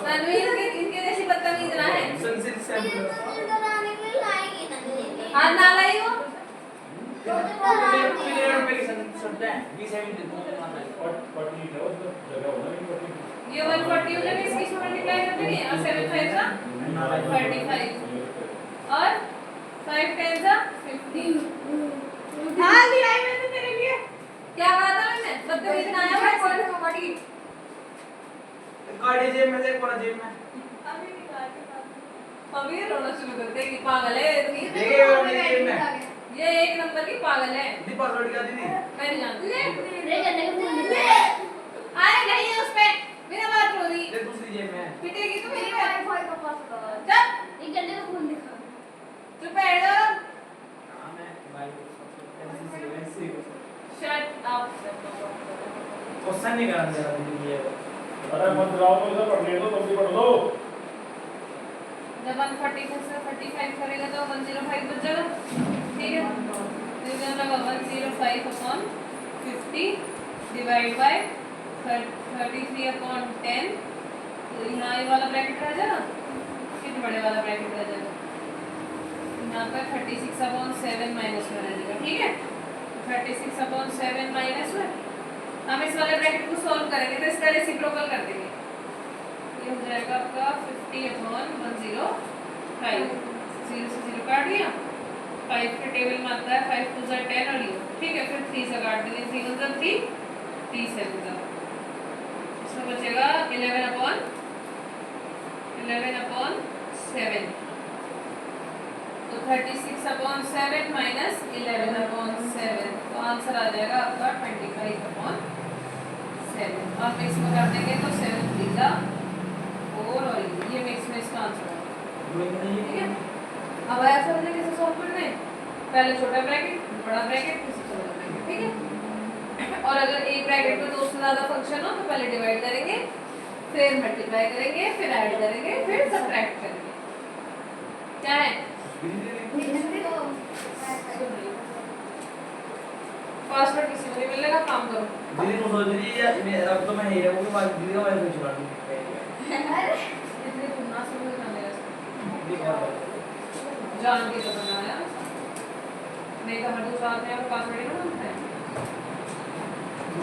तनवीर के इनके जैसी बदतमीज ना है संसील शैम्पू हाथ ना लाई हो कितने रुपए की शब्द है 20 70 दो दिन मारना ये 140 हो जाएगा इसकी मल्टीप्लाई कर देंगे और 7 5 जा 35 और 5 10 जा 50 हां ली आई मैंने तेरे लिए क्या कहा था मैंने बदतमीज ना आया भाई कौन सा बड़ी कार्ड जेब में से कौन जेब में अभी निकाल के अभी रोना शुरू कर देगी पागल है इतनी देखिए वो मेरी जेब में ये एक नंबर की पागल है दी पासवर्ड क्या दीदी मैं नहीं जानती आए नहीं है उसपे मेरा बात हो रही ये दूसरी जेब में है पिटेगी तो मेरी पे वाईफाई का पासवर्ड चल एक घंटे का फोन दिखा चुप बैठ जा हां मैं भाई ऐसे शट अप क्वेश्चन नहीं करना जरा दीदी ये अरे मत जाओ तो इधर पढ़ ले दो तुम भी पढ़ लो जब 140 से 35 करेगा तो 105 बच जाएगा ठीक है तो इधर लगा 105 अपॉन 50 डिवाइड बाय 33 अपॉन 10 तो यहाँ ये वाला ब्रैकेट रह जाएगा कितने बड़े वाला ब्रैकेट रह जाएगा यहाँ पर 36 अपॉन 7 माइनस में रह जाएगा ठीक है 36 अपॉन 7 माइनस में हम इस वाले ब्रैकेट को सॉल्व करेंगे तो इसका रेसिप्रोकल कर देंगे ये हो जाएगा आपका 50 अपॉन 105 0 से 0 काट दिया 5 के टेबल में आता है 5 2 10 और ये ठीक है फिर 3 से काट देंगे 3 1 3 3 से गुजा इसमें बचेगा 11 अपॉन 7 तो 36 अपॉन 7 माइनस 11 अपॉन 7 तो आंसर आ जाएगा आपका 25 अपॉन 7 और मिक्स में कर देंगे तो 7 3 जा 4 और ये मिक्स में इसका आंसर आएगा ठीक है अब आया समझे कैसे सॉल्व करना है पहले छोटा ब्रैकेट बड़ा ब्रैकेट फिर छोटा ब्रैकेट ठीक है और अगर एक ब्रैकेट में दो से ज्यादा फंक्शन हो तो पहले डिवाइड करेंगे फिर मल्टीप्लाई करेंगे फिर ऐड करेंगे फिर सब्ट्रैक्ट करेंगे क्या है पासवर्ड किसी को नहीं मिलेगा काम करो दीदी को सोच रही है मैं अब तो मैं ही रहूंगी बाद दीदी का वाइफ छुड़ा दूंगी इतने तुम ना समझ ना मेरा जान के तो बनाया नहीं तो हर दूसरा आदमी आपको पासवर्ड ही बनाता है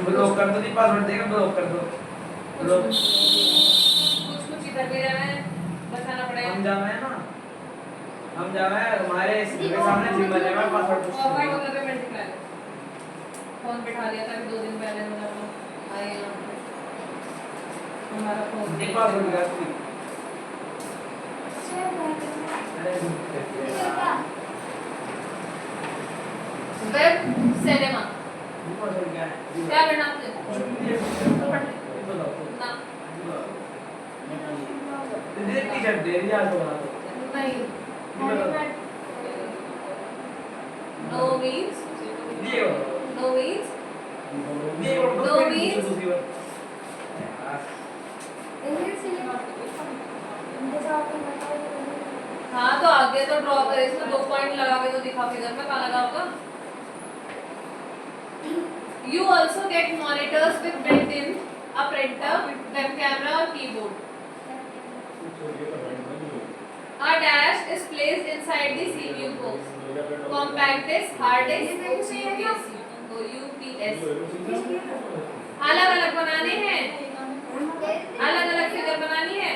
ब्लॉक कर दो, नहीं पासवर्ड देगा ब्लॉक कर दो। ब्लॉक कुछ इधर भी जाना है बचाना पड़ेगा हम जा रहे हैं ना, हम जा रहे हैं हमारे सामने जिम बने हुए पासवर्ड पूछते और हैं। पे मल्टीप्लाई फोन बिठा लिया था 2 दिन पहले मैंने अपना आए यहाँ पे हमारा फोन नहीं पासवर्ड का कोई अरे वेब सिनेमा पासवर्ड क्या है? क्या करना आपने ना दे टीचर दे दिया तो बना दो। नहीं नो मीन्स दिए वो नो मीन्स दिए वो दो means? हाँ तो आगे तो ड्रॉ करे इसमें 2 पॉइंट लगा के तो दिखा फिगर में कहाँ लगा होगा You also get monitors with built-in a printer, web camera or keyboard. A dash is placed inside the CPU box. Compact disk, hard disk, UPS. अलग-अलग बनाने हैं, अलग-अलग फिगर बनानी है.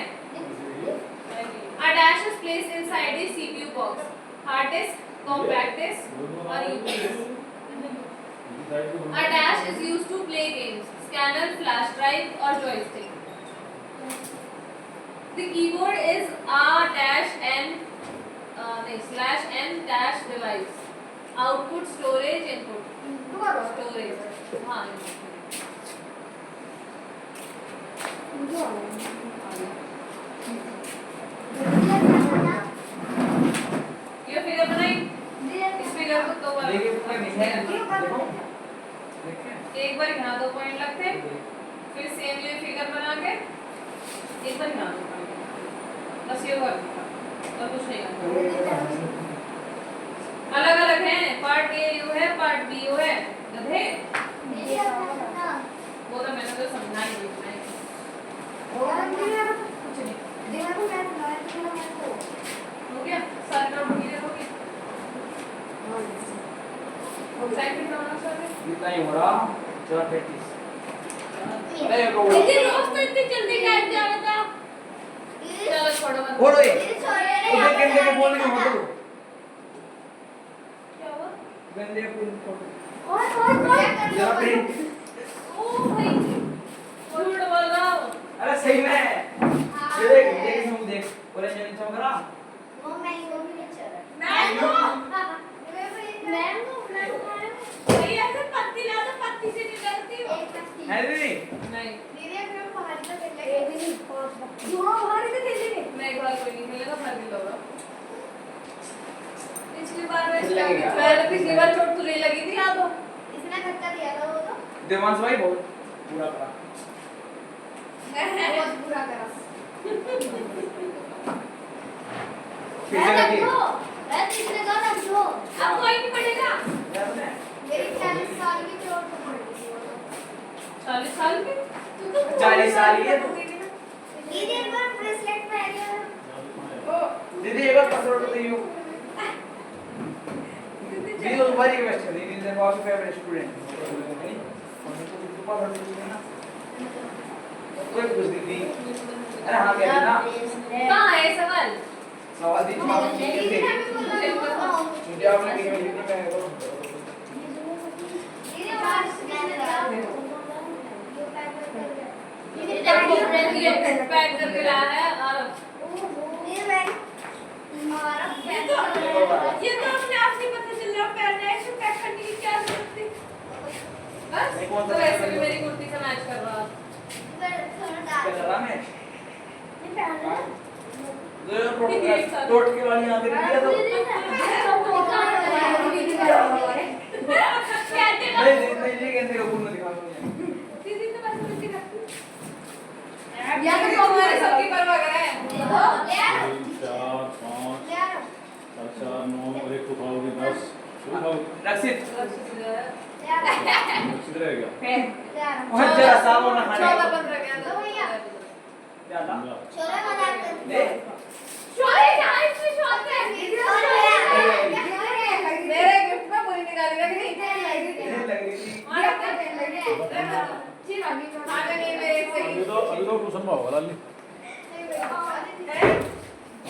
A dash is placed inside the CPU box. Hard disk, compact disk or UPS. A dash is used to play games, scanner, flash drive or joystick. The keyboard is /n dash device. Output storage input. Storage. हाँ. ये figure बनाई. इस figure को दो बार. देखिए पूरा नहीं है देखो एक बार यहाँ 2 पॉइंट लगते फिर सेम ये फिगर बना के एक बार यहाँ 2 पॉइंट बस ये हुआ और कुछ नहीं करना अलग अलग हैं पार्ट ए यू है पार्ट बी यू है गधे वो तो मैंने तो समझा ही नहीं कुछ नहीं हो गया सारे नोट क्लियर हो गए सेकंड होना चाहिए इतना ही हो रहा 4:33 अरे को लेकिन रोज तो इतनी जल्दी कैसे जाना था चलो छोड़ो मत बोलो ये उधर गंदे को बोल के फोटो क्या हुआ गंदे को फोटो और जरा प्रिंट ओ भाई झूठ बोल रहा हूँ अरे सही में ये देख देख इसमें देख ऑरेंज ऑरेंज चमक रहा वो मैंगो भी नहीं चल रहा मैंगो मैंगो भाई ऐसे पत्ती ला दो पत्ती से निकलती हो एक पत्ती है दीदी नहीं दीदी अभी हम बाहर से खेल ये लगे भी नहीं हाँ बाहर से खेलेंगे मैं एक बार कोई नहीं खेलेगा भर भी लोगा पिछली बार वैसे लगेगा। पहले पिछली बार चोट तुझे लगी थी याद हो इसने धक्का दिया था वो तो देवांश भाई बहुत पूरा करा बहुत बुरा करा फिर से लगी मैं इसने कहा ना जो अब कोई नहीं पड़ेगा याद है मेरी 40 साल की चोट तो पड़ गई थी वो तो 40 साल की तू तो 40 साल की है तू। दीदी एक बार ब्रेसलेट पहन लिया दीदी एक बार पासवर्ड दे दियो दीदी तो तुम्हारी रिक्वेस्ट है दीदी is our favourite student password दे देना कोई कुछ दीदी अरे हाँ क्या ना कहाँ है सवाल सवाल दीजिए माफ दीदी कीजिए ने भी बोला मुझे आपने लिखा है हिंदी में करो दीदी बाहर से मैंने दिया ये पैक करके लाया है और ये मैं हमारा ये तो अपने आप नहीं पता चल रहा पहनना है इसको पैक करने की क्या जरूरत थी बस नहीं, कौन सा तो वैसे भी पहन मेरी कुर्ती से मैच कर रहा थोड़ा क्या डाल चला मैं ये पहन ले दो टोट के वाली यहां पे दिया तो कहते ना नहीं नहीं ये कैसे को पूर्ण दिखा दूंगा दीदी तो बस मुझे रखती या तो हमारे सबकी परवाह करे ले आ 4 5 ले आ 4 9 और एक तो खाओगे 10 रक्षित ले आ किधर रहेगा ले आ बहुत जरा साफ होना खाने 14 15 के अंदर तो भैया क्या था छोरा मजाक कर ले शोरे क्या इसमें अभी तो ट्यूशन में होगा लाली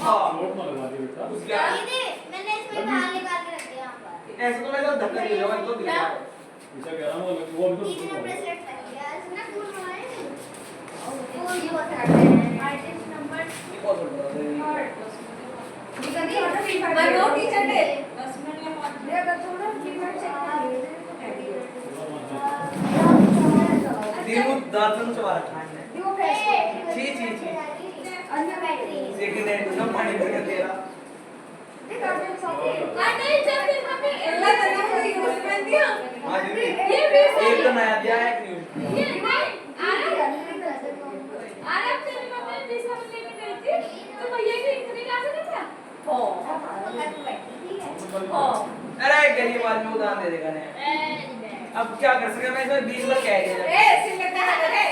हाँ नोट ना लगा दे बेटा घुस गया मैंने इसमें बाहर निकाल के रख दिया यहाँ पर। ऐसे तो मैं तो धक्का दे दूंगा तो दिया इसे कह रहा हूँ वो अभी तो टीचर ट्यूशन ने में ब्रेसलेट पहन लिया इसने फूल बनाए फूल ही बहुत सारे आर्टिस्ट नंबर ये बहुत बड़ा है मनमोहन टीचर ने 10 मिनट या 5 ये अगर थोड़ा फीडबैक दिनु दातन चबा रखा है यो फ्रेश छी छी छी अन्य बैटरी सेकंड हैंड ना पानी भर के दे रहा देख आप साथ नहीं जब भी मम्मी एल्ला करना है यूज कर दिया हां दीदी ये भी एक तो नया दिया है एक न्यू ये नहीं आराम से मम्मी ने पैसा लेके गई थी तो भैया की इतनी क्लास नहीं था हां अरे गरीब आदमी उधार दे देगा ने अब क्या कर सके मैं इसमें 20 बार कह दिया ए सिल लगा है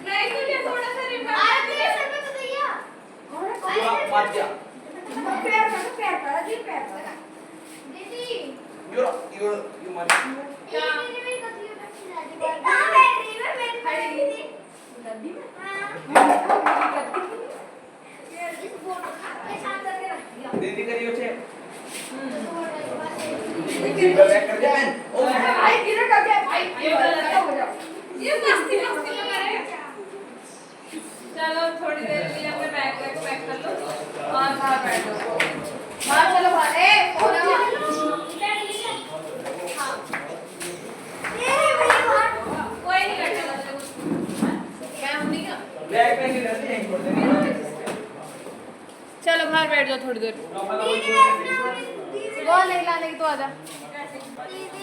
नहीं तो ये थोड़ा सा रिमूव आरती सर में तो भैया मत जा पैर कर जी पैर कर दीदी यू मत क्या मेरी कथी अच्छी दादी कहां बैटरी में मेरी खड़ी दीदी गद्दी में हां ये इस बोर्ड के साथ करके रख दिया दीदी करियो छे दीदी बैक कर दे मैन ओ भाई गिर कर दे भाई ये गलत है। हो जाओ ये मस्ती मस्ती में करे चलो थोड़ी देर के लिए अपने बैग वैग पैक कर लो और बाहर बैठ जाओ बाहर चलो बाहर ए फोन कोई नहीं बैठेगा क्या हमने क्या बैक में गिर रहे हैं छोड़ दे चलो बाहर बैठ जाओ थोड़ी देर दीदी वो नहीं लाने की तो आजा दीदी